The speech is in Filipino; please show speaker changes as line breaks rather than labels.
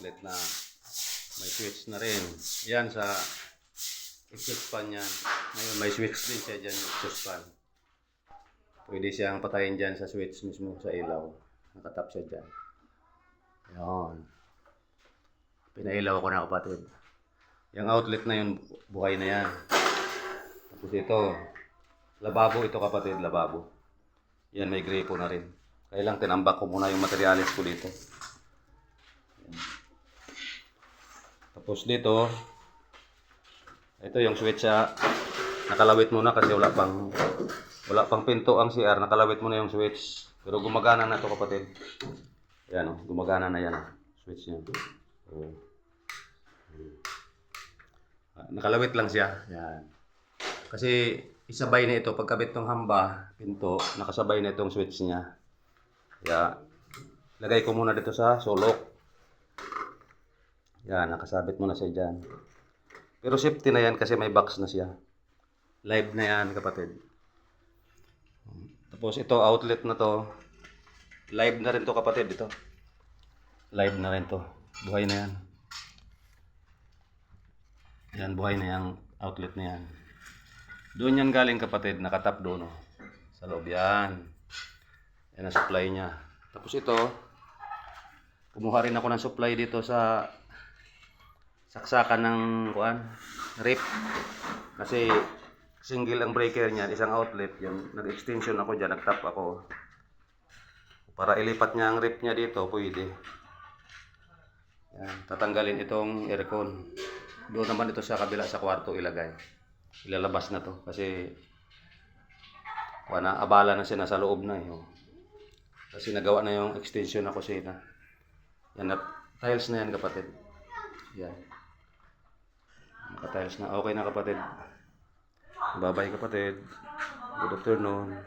outlet na may switch na rin. Yan sa exhaust fan yan. Ngayon may switch din siya dyan yung exhaust fan. Pwede siyang patayin dyan sa switch mismo sa ilaw. Nakatap siya dyan. Yan. Pinailaw ko na kapatid. Yung outlet na yun, buhay na yan. Tapos ito, lababo ito kapatid, lababo. Yan, may gripo na rin. Kaya lang tinambak ko muna yung materialis ko dito. Yan. Tapos dito, ito yung switch sa nakalawit muna kasi wala pang pinto ang CR. Nakalawit muna yung switch. Pero gumagana na ito kapatid. Yan, gumagana na yan. Switch niya. Nakalawit lang siya. Yan. Kasi isabay na ito. Pagkabit ng hamba, pinto, nakasabay na itong switch niya. Kaya, lagay ko muna dito sa sulok. Yan, nakasabit muna siya dyan. Pero safety na yan kasi may box na siya. Live na yan kapatid. Tapos ito, outlet na to. Live na rin to kapatid. Ito. Live na rin to. Buhay na yan. Yan, buhay na yung outlet na yan. Doon yan galing kapatid. Nakatap doon. Oh. Sa loob yan. Yan ang supply niya. Tapos ito, kumuha rin ako ng supply dito sa saksakan ng rip. Kasi single ang breaker niyan, isang outlet. Yan, nag-extension ako dyan, nag-tap ako. Para ilipat niya ang rip niya dito, pwede. Yan, tatanggalin itong aircon. Doon naman ito sa kabila sa kwarto ilagay. Ilalabas na to kasi abala na siya, nasa loob na eh. Kasi nagawa na yung extension na kusina. Yan, tiles na yan kapatid. Yan. Naka-tiles na. Okay na kapatid. Bye-bye kapatid. Good afternoon.